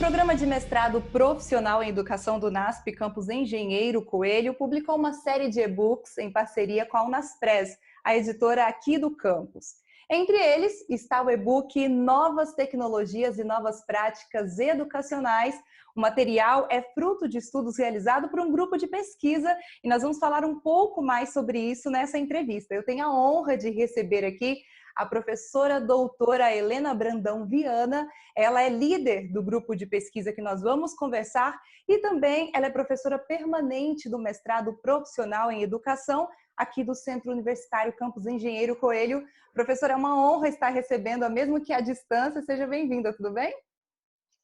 Programa de Mestrado Profissional em Educação do NASP Campus Engenheiro Coelho publicou uma série de e-books em parceria com a Unaspres, a editora aqui do campus. Entre eles está o e-book Novas Tecnologias e Novas Práticas Educacionais. O material é fruto de estudos realizados por um grupo de pesquisa e nós vamos falar um pouco mais sobre isso nessa entrevista. Eu tenho a honra de receber aqui a professora doutora Helena Brandão Viana. Ela é líder do grupo de pesquisa que nós vamos conversar e também ela é professora permanente do mestrado profissional em educação aqui do Centro Universitário Campus Engenheiro Coelho. Professora, é uma honra estar recebendo, mesmo que à distância. Seja bem-vinda, tudo bem?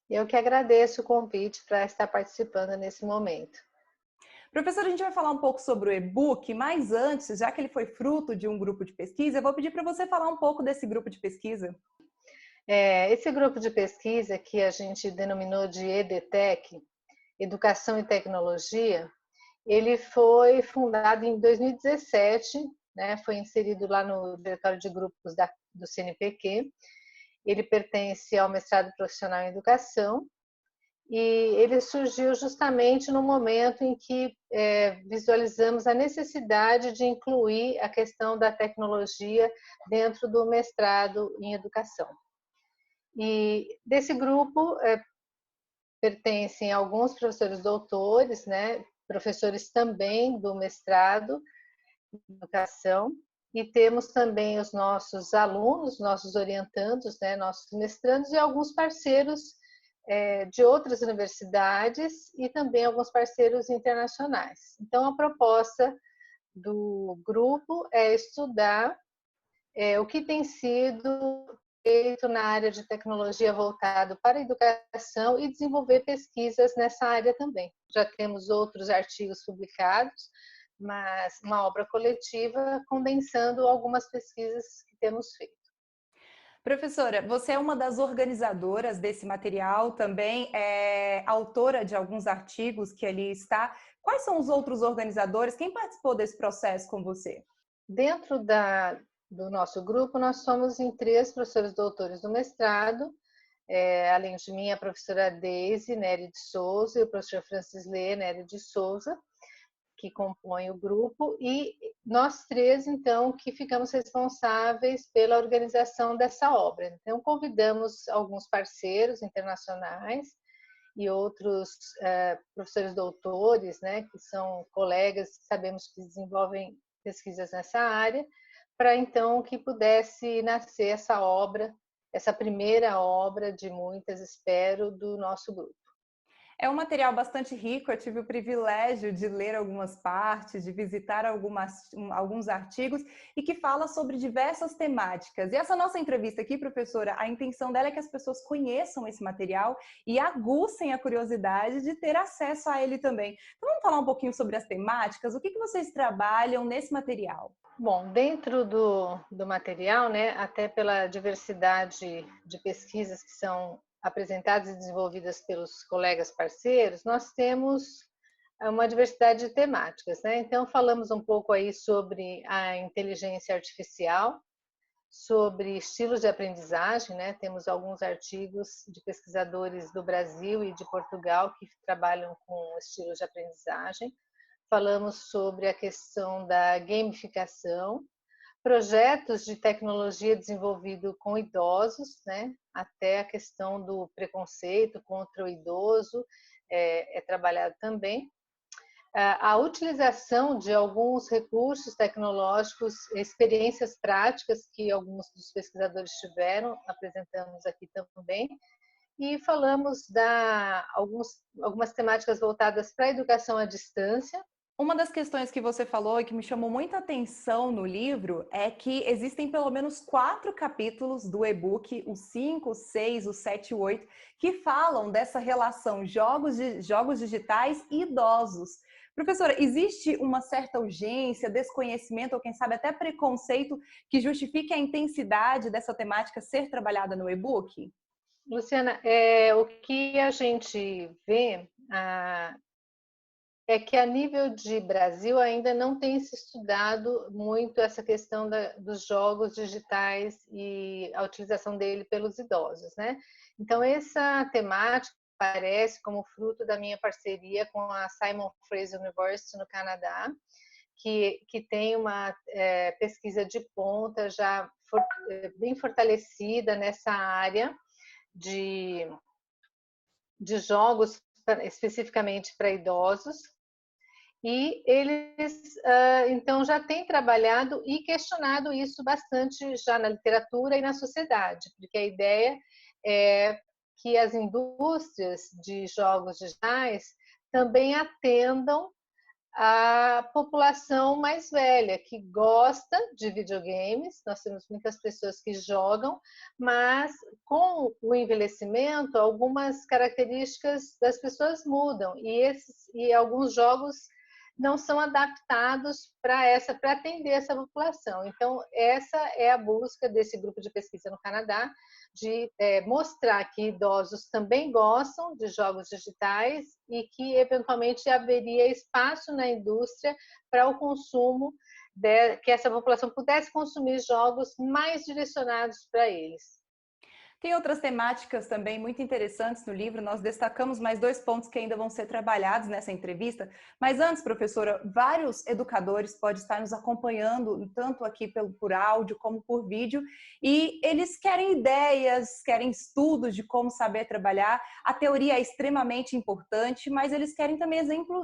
Eu que agradeço o convite para estar participando nesse momento. Professora, a gente vai falar um pouco sobre o e-book, mas antes, já que ele foi fruto de um grupo de pesquisa, eu vou pedir para você falar um pouco desse grupo de pesquisa. Esse grupo de pesquisa que a gente denominou de EDTech, Educação e Tecnologia, ele foi fundado em 2017, né, foi inserido lá no Diretório de Grupos do CNPq. Ele pertence ao mestrado profissional em educação e ele surgiu justamente no momento em que visualizamos a necessidade de incluir a questão da tecnologia dentro do mestrado em educação. E desse grupo pertencem alguns professores doutores, né, professores também do mestrado em educação, e temos também os nossos alunos, nossos orientandos, né, nossos mestrandos e alguns parceiros de outras universidades e também alguns parceiros internacionais. Então, a proposta do grupo é estudar o que tem sido feito na área de tecnologia voltado para a educação e desenvolver pesquisas nessa área também. Já temos outros artigos publicados, mas uma obra coletiva condensando algumas pesquisas que temos feito. Professora, você é uma das organizadoras desse material, também é autora de alguns artigos que ali está. Quais são os outros organizadores? Quem participou desse processo com você? Dentro do nosso grupo, nós somos em 3 professores doutores do mestrado, além de mim, a professora Deise Nery de Souza e o professor Francis Lê Nery de Souza, que compõem o grupo, e nós 3, então, que ficamos responsáveis pela organização dessa obra. Então, convidamos alguns parceiros internacionais e outros professores doutores, né, que são colegas que sabemos que desenvolvem pesquisas nessa área, para então que pudesse nascer essa obra, essa primeira obra de muitas, espero, do nosso grupo. É um material bastante rico, eu tive o privilégio de ler algumas partes, de visitar alguns artigos e que fala sobre diversas temáticas. E essa nossa entrevista aqui, professora, a intenção dela é que as pessoas conheçam esse material e aguçem a curiosidade de ter acesso a ele também. Então vamos falar um pouquinho sobre as temáticas, o que vocês trabalham nesse material? Bom, dentro do material, né, até pela diversidade de pesquisas que são apresentadas e desenvolvidas pelos colegas parceiros, nós temos uma diversidade de temáticas, né? Então, falamos um pouco aí sobre a inteligência artificial, sobre estilos de aprendizagem, né? Temos alguns artigos de pesquisadores do Brasil e de Portugal que trabalham com estilos de aprendizagem. Falamos sobre a questão da gamificação, projetos de tecnologia desenvolvido com idosos, né? Até a questão do preconceito contra o idoso é trabalhado também. A utilização de alguns recursos tecnológicos, experiências práticas que alguns dos pesquisadores tiveram, apresentamos aqui também. E falamos algumas temáticas voltadas para a educação à distância. Uma das questões que você falou e que me chamou muita atenção no livro é que existem pelo menos 4 capítulos do e-book, o 5, o 6, o 7 e o 8, que falam dessa relação jogos digitais e idosos. Professora, existe uma certa urgência, desconhecimento ou quem sabe até preconceito que justifique a intensidade dessa temática ser trabalhada no e-book? Luciana, o que a gente vê é que a nível de Brasil ainda não tem se estudado muito essa questão dos jogos digitais e a utilização dele pelos idosos, né? Então, essa temática aparece como fruto da minha parceria com a Simon Fraser University no Canadá, que tem uma pesquisa de ponta já bem fortalecida nessa área de jogos especificamente para idosos. E eles, então, já têm trabalhado e questionado isso bastante já na literatura e na sociedade, porque a ideia é que as indústrias de jogos digitais também atendam a população mais velha, que gosta de videogames. Nós temos muitas pessoas que jogam, mas com o envelhecimento, algumas características das pessoas mudam, e alguns jogos não são adaptados para atender essa população. Então, essa é a busca desse grupo de pesquisa no Canadá, de mostrar que idosos também gostam de jogos digitais e que, eventualmente, haveria espaço na indústria para o consumo, que essa população pudesse consumir jogos mais direcionados para eles. Tem outras temáticas também muito interessantes no livro, nós destacamos mais 2 pontos que ainda vão ser trabalhados nessa entrevista, mas antes, professora, vários educadores podem estar nos acompanhando, tanto aqui por áudio como por vídeo, e eles querem ideias, querem estudos de como saber trabalhar, a teoria é extremamente importante, mas eles querem também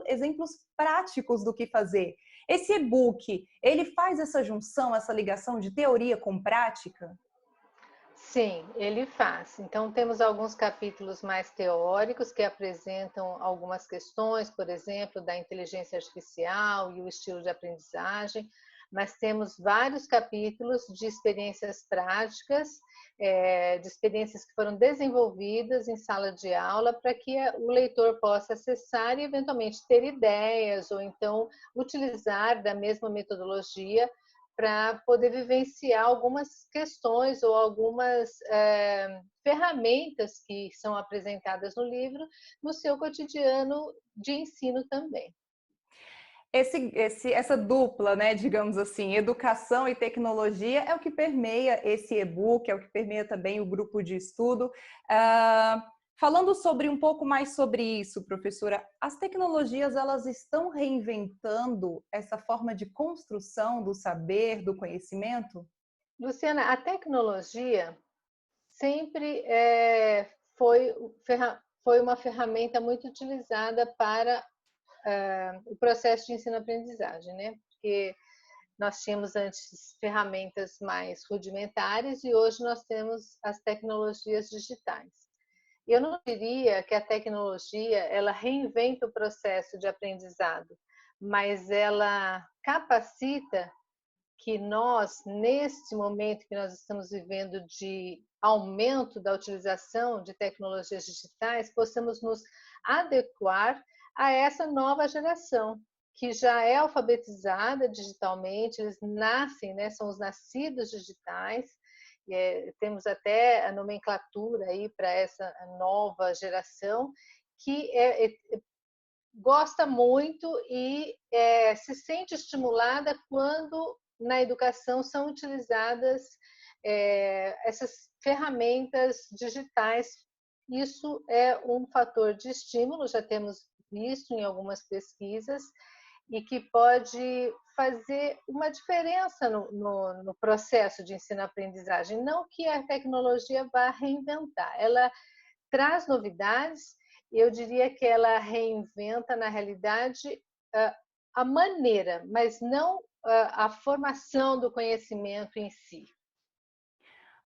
exemplos práticos do que fazer. Esse e-book, ele faz essa junção, essa ligação de teoria com prática? Sim, ele faz. Então, temos alguns capítulos mais teóricos que apresentam algumas questões, por exemplo, da inteligência artificial e o estilo de aprendizagem, mas temos vários capítulos de experiências práticas, de experiências que foram desenvolvidas em sala de aula para que o leitor possa acessar e, eventualmente, ter ideias ou então utilizar da mesma metodologia para poder vivenciar algumas questões ou algumas ferramentas que são apresentadas no livro no seu cotidiano de ensino também. Essa dupla, né, digamos assim, educação e tecnologia é o que permeia esse e-book, é o que permeia também o grupo de estudo. Falando um pouco mais sobre isso, professora, as tecnologias elas estão reinventando essa forma de construção do saber, do conhecimento? Luciana, a tecnologia sempre foi uma ferramenta muito utilizada para o processo de ensino-aprendizagem, né? Porque nós tínhamos antes ferramentas mais rudimentares e hoje nós temos as tecnologias digitais. Eu não diria que a tecnologia ela reinventa o processo de aprendizado, mas ela capacita que nós, neste momento que nós estamos vivendo de aumento da utilização de tecnologias digitais, possamos nos adequar a essa nova geração, que já é alfabetizada digitalmente, eles nascem, né, são os nascidos digitais, temos até a nomenclatura aí para essa nova geração, que gosta muito e se sente estimulada quando na educação são utilizadas essas ferramentas digitais. Isso é um fator de estímulo, já temos visto em algumas pesquisas, e que pode fazer uma diferença no processo de ensino-aprendizagem. Não que a tecnologia vá reinventar, ela traz novidades, e eu diria que ela reinventa, na realidade, a maneira, mas não a formação do conhecimento em si.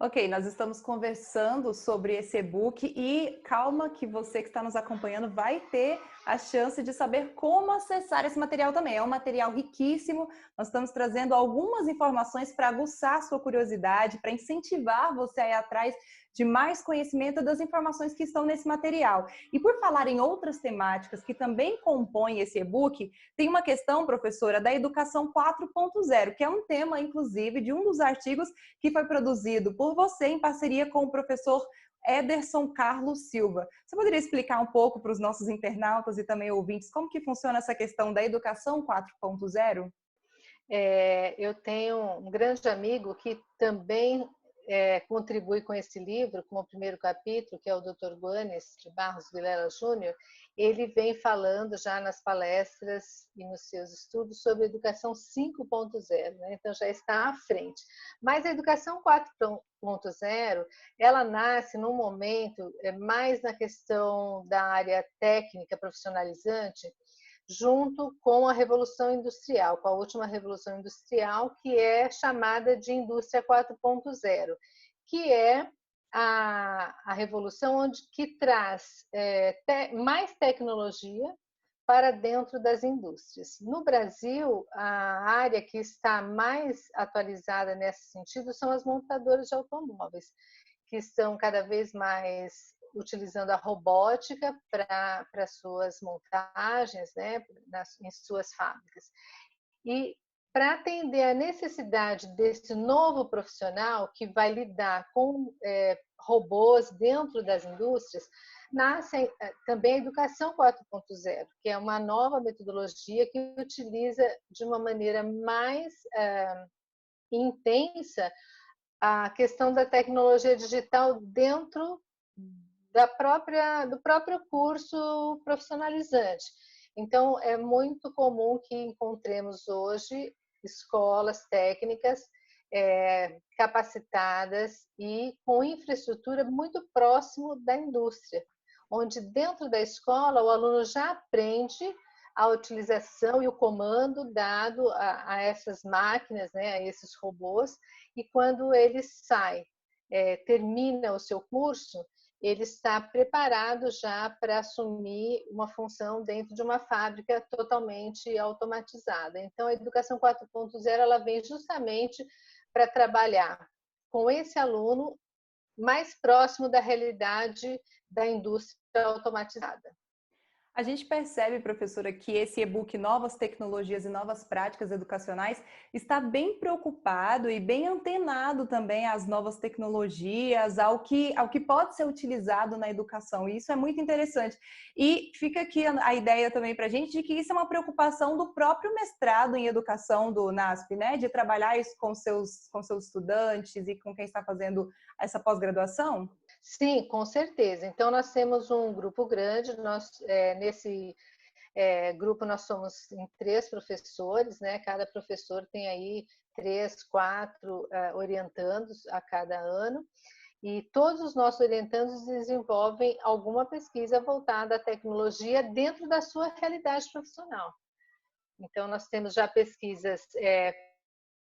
Ok, nós estamos conversando sobre esse e-book e calma que você que está nos acompanhando vai ter a chance de saber como acessar esse material também. É um material riquíssimo, nós estamos trazendo algumas informações para aguçar a sua curiosidade, para incentivar você a ir atrás de mais conhecimento das informações que estão nesse material. E por falar em outras temáticas que também compõem esse e-book, tem uma questão, professora, da educação 4.0, que é um tema, inclusive, de um dos artigos que foi produzido por você em parceria com o professor Ederson Carlos Silva. Você poderia explicar um pouco para os nossos internautas e também ouvintes como que funciona essa questão da educação 4.0? Eu tenho um grande amigo que também contribui com esse livro, com o primeiro capítulo, que é o Dr. Guanes de Barros Vilela Júnior, ele vem falando já nas palestras e nos seus estudos sobre educação 5.0, né? Então já está à frente. Mas a educação 4.0, ela nasce num momento mais na questão da área técnica profissionalizante, junto com a Revolução Industrial, com a última Revolução Industrial, que é chamada de Indústria 4.0, que é a revolução que traz mais tecnologia para dentro das indústrias. No Brasil, a área que está mais atualizada nesse sentido são as montadoras de automóveis, que estão cada vez mais utilizando a robótica para suas montagens, né, em suas fábricas. E para atender a necessidade desse novo profissional que vai lidar com robôs dentro das indústrias, nasce também a Educação 4.0, que é uma nova metodologia que utiliza de uma maneira mais intensa a questão da tecnologia digital dentro do próprio curso profissionalizante. Então, é muito comum que encontremos hoje escolas técnicas capacitadas e com infraestrutura muito próximo da indústria, onde dentro da escola o aluno já aprende a utilização e o comando dado a essas máquinas, né, a esses robôs, e quando ele sai, termina o seu curso, ele está preparado já para assumir uma função dentro de uma fábrica totalmente automatizada. Então, a Educação 4.0 ela vem justamente para trabalhar com esse aluno mais próximo da realidade da indústria automatizada. A gente percebe, professora, que esse e-book Novas Tecnologias e Novas Práticas Educacionais está bem preocupado e bem antenado também às novas tecnologias, ao que pode ser utilizado na educação. E isso é muito interessante. E fica aqui a ideia também para a gente de que isso é uma preocupação do próprio mestrado em educação do NASP, né? De trabalhar isso com seus estudantes e com quem está fazendo essa pós-graduação. Sim, com certeza. Então, nós temos um grupo grande, nesse grupo nós somos em 3 professores, né? Cada professor tem aí 3, 4 orientandos a cada ano, e todos os nossos orientandos desenvolvem alguma pesquisa voltada à tecnologia dentro da sua realidade profissional. Então, nós temos já pesquisas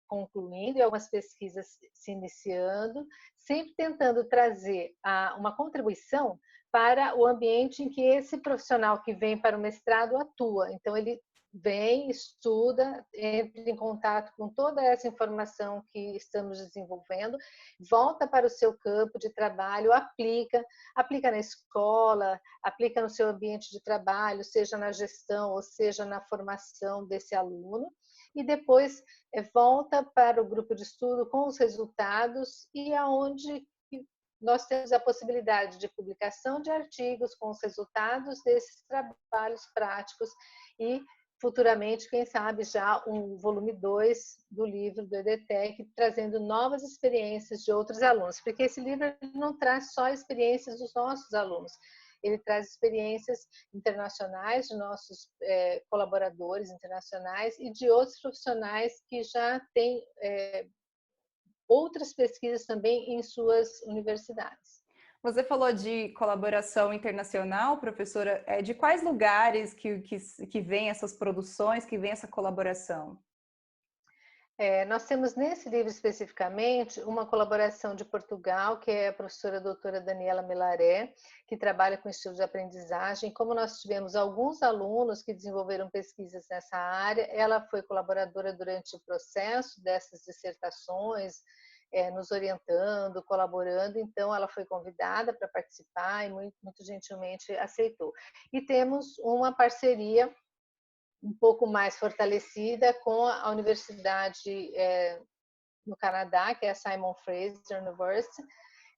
concluindo e algumas pesquisas se iniciando, sempre tentando trazer uma contribuição para o ambiente em que esse profissional que vem para o mestrado atua. Então, ele vem, estuda, entra em contato com toda essa informação que estamos desenvolvendo, volta para o seu campo de trabalho, aplica na escola, aplica no seu ambiente de trabalho, seja na gestão ou seja na formação desse aluno, e depois volta para o grupo de estudo com os resultados e aonde nós temos a possibilidade de publicação de artigos com os resultados desses trabalhos práticos e futuramente, quem sabe, já um volume 2 do livro do EDTEC, trazendo novas experiências de outros alunos, porque esse livro não traz só experiências dos nossos alunos, ele traz experiências internacionais de nossos colaboradores internacionais e de outros profissionais que já têm outras pesquisas também em suas universidades. Você falou de colaboração internacional, professora. De quais lugares que vêm essas produções, que vem essa colaboração? Nós temos nesse livro especificamente uma colaboração de Portugal, que é a professora doutora Daniela Melaré, que trabalha com estilo de aprendizagem. Como nós tivemos alguns alunos que desenvolveram pesquisas nessa área, ela foi colaboradora durante o processo dessas dissertações, nos orientando, colaborando, então ela foi convidada para participar e muito gentilmente aceitou. E temos uma parceria um pouco mais fortalecida com a universidade no Canadá, que é a Simon Fraser University,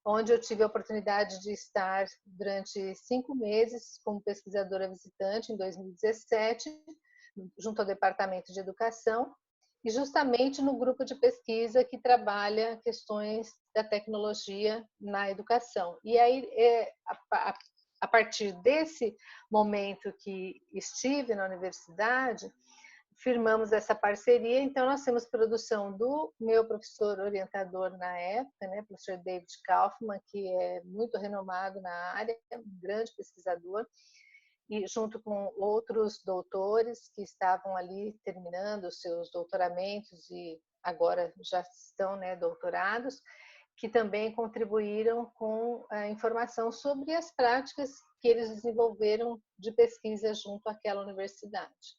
onde eu tive a oportunidade de estar durante 5 meses como pesquisadora visitante em 2017, junto ao Departamento de Educação, e justamente no grupo de pesquisa que trabalha questões da tecnologia na educação. E aí, a partir desse momento que estive na universidade, firmamos essa parceria, então nós temos produção do meu professor orientador na época, né, professor David Kaufman, que é muito renomado na área, um grande pesquisador, e junto com outros doutores que estavam ali terminando os seus doutoramentos e agora já estão, né, doutorados, que também contribuíram com a informação sobre as práticas que eles desenvolveram de pesquisa junto àquela universidade.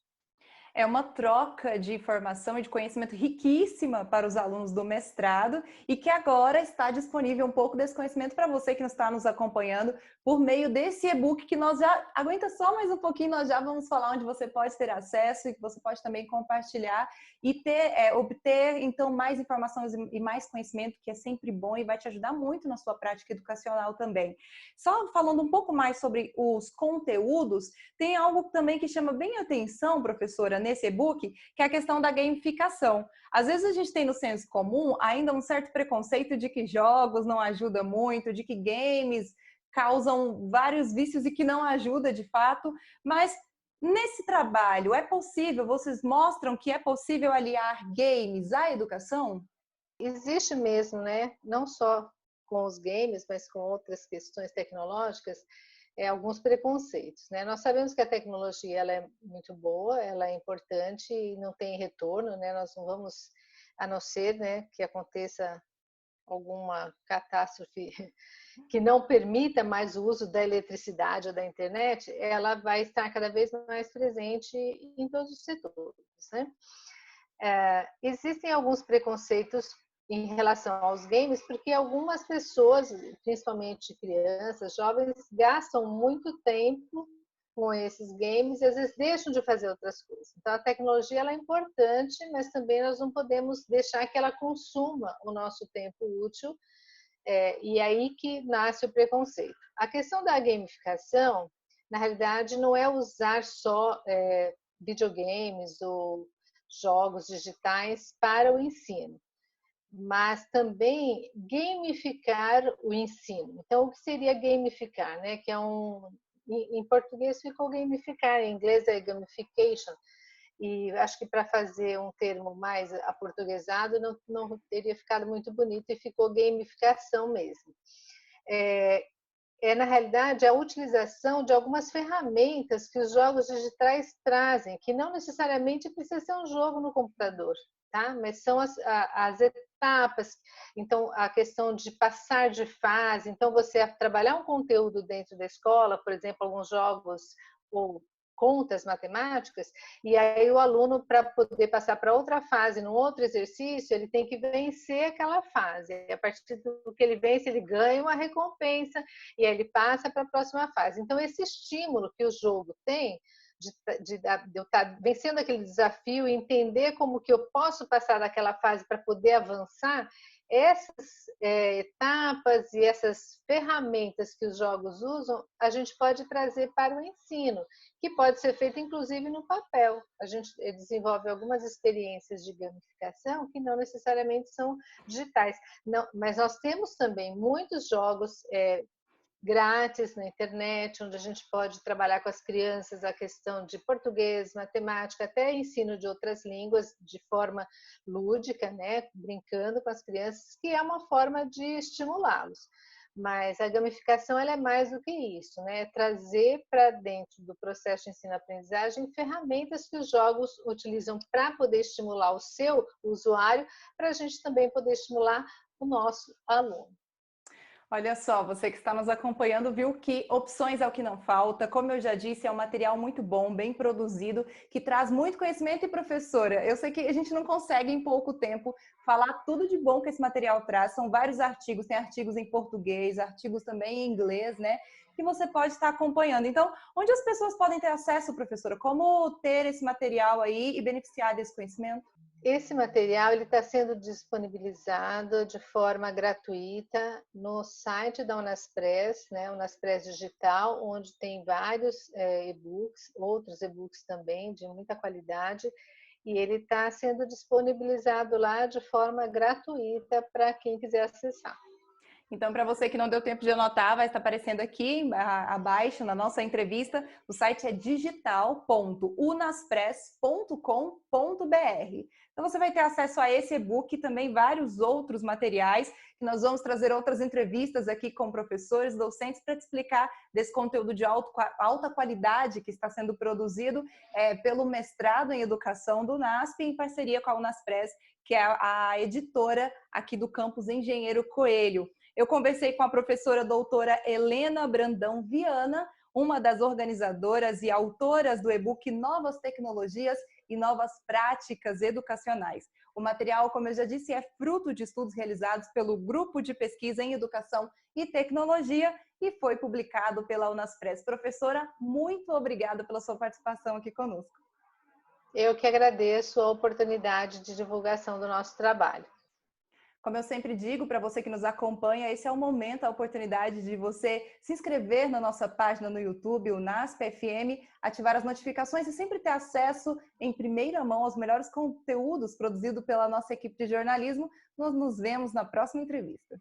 É uma troca de informação e de conhecimento riquíssima para os alunos do mestrado e que agora está disponível um pouco desse conhecimento para você que está nos acompanhando por meio desse e-book que nós já... Aguenta só mais um pouquinho, nós já vamos falar onde você pode ter acesso e que você pode também compartilhar e obter, então, mais informações e mais conhecimento, que é sempre bom e vai te ajudar muito na sua prática educacional também. Só falando um pouco mais sobre os conteúdos, tem algo também que chama bem a atenção, professora, nesse e-book, que é a questão da gamificação. Às vezes a gente tem no senso comum ainda um certo preconceito de que jogos não ajudam muito, de que games causam vários vícios e que não ajuda de fato, mas nesse trabalho é possível, vocês mostram que é possível aliar games à educação? Existe mesmo, né? Não só com os games, mas com outras questões tecnológicas, alguns preconceitos, né? Nós sabemos que a tecnologia ela é muito boa, ela é importante e não tem retorno, né? Nós não vamos, a não ser, né, que aconteça alguma catástrofe que não permita mais o uso da eletricidade ou da internet, ela vai estar cada vez mais presente em todos os setores, né? Existem alguns preconceitos em relação aos games, porque algumas pessoas, principalmente crianças, jovens, gastam muito tempo com esses games e às vezes deixam de fazer outras coisas. Então a tecnologia ela é importante, mas também nós não podemos deixar que ela consuma o nosso tempo útil, e aí que nasce o preconceito. A questão da gamificação, na realidade, não é usar só videogames ou jogos digitais para o ensino, mas também gamificar o ensino. Então, o que seria gamificar, né? Que em português ficou gamificar, em inglês é gamification, e acho que para fazer um termo mais aportuguesado não teria ficado muito bonito e ficou gamificação mesmo. Na realidade, a utilização de algumas ferramentas que os jogos digitais trazem, que não necessariamente precisa ser um jogo no computador, tá? Mas são as etapas, então a questão de passar de fase, então você trabalhar um conteúdo dentro da escola, por exemplo, alguns jogos ou contas matemáticas, e aí o aluno, para poder passar para outra fase, num outro exercício, ele tem que vencer aquela fase. E a partir do que ele vence, ele ganha uma recompensa, e aí ele passa para a próxima fase. Então, esse estímulo que o jogo tem, de eu estar vencendo aquele desafio e entender como que eu posso passar daquela fase para poder avançar, essas etapas e essas ferramentas que os jogos usam, a gente pode trazer para o ensino, que pode ser feito inclusive no papel. A gente desenvolve algumas experiências de gamificação que não necessariamente são digitais. Não, mas nós temos também muitos jogos grátis na internet, onde a gente pode trabalhar com as crianças a questão de português, matemática, até ensino de outras línguas de forma lúdica, né? Brincando com as crianças, que é uma forma de estimulá-los. Mas a gamificação ela é mais do que isso, né? Trazer para dentro do processo de ensino-aprendizagem ferramentas que os jogos utilizam para poder estimular o seu usuário, para a gente também poder estimular o nosso aluno. Olha só, você que está nos acompanhando viu que opções é o que não falta. Como eu já disse, é um material muito bom, bem produzido, que traz muito conhecimento. E professora, eu sei que a gente não consegue em pouco tempo falar tudo de bom que esse material traz. São vários artigos, tem artigos em português, artigos também em inglês, né? Que você pode estar acompanhando. Então, onde as pessoas podem ter acesso, professora? Como ter esse material aí e beneficiar desse conhecimento? Esse material está sendo disponibilizado de forma gratuita no site da Unaspres, né, Unaspres Digital, onde tem vários e-books, outros e-books também de muita qualidade, e ele está sendo disponibilizado lá de forma gratuita para quem quiser acessar. Então, para você que não deu tempo de anotar, vai estar aparecendo aqui abaixo na nossa entrevista. O site é digital.unaspress.com.br. Então, você vai ter acesso a esse e-book e também vários outros materiais, que nós vamos trazer outras entrevistas aqui com professores, docentes, para te explicar desse conteúdo de alta qualidade que está sendo produzido pelo mestrado em educação do NASP, em parceria com a Unaspress, que é a editora aqui do campus Engenheiro Coelho. Eu conversei com a professora doutora Helena Brandão Viana, uma das organizadoras e autoras do e-book Novas Tecnologias e Novas Práticas Educacionais. O material, como eu já disse, é fruto de estudos realizados pelo Grupo de Pesquisa em Educação e Tecnologia e foi publicado pela Unaspress. Professora, muito obrigada pela sua participação aqui conosco. Eu que agradeço a oportunidade de divulgação do nosso trabalho. Como eu sempre digo para você que nos acompanha, esse é o momento, a oportunidade de você se inscrever na nossa página no YouTube, o NASP FM, ativar as notificações e sempre ter acesso em primeira mão aos melhores conteúdos produzidos pela nossa equipe de jornalismo. Nós nos vemos na próxima entrevista.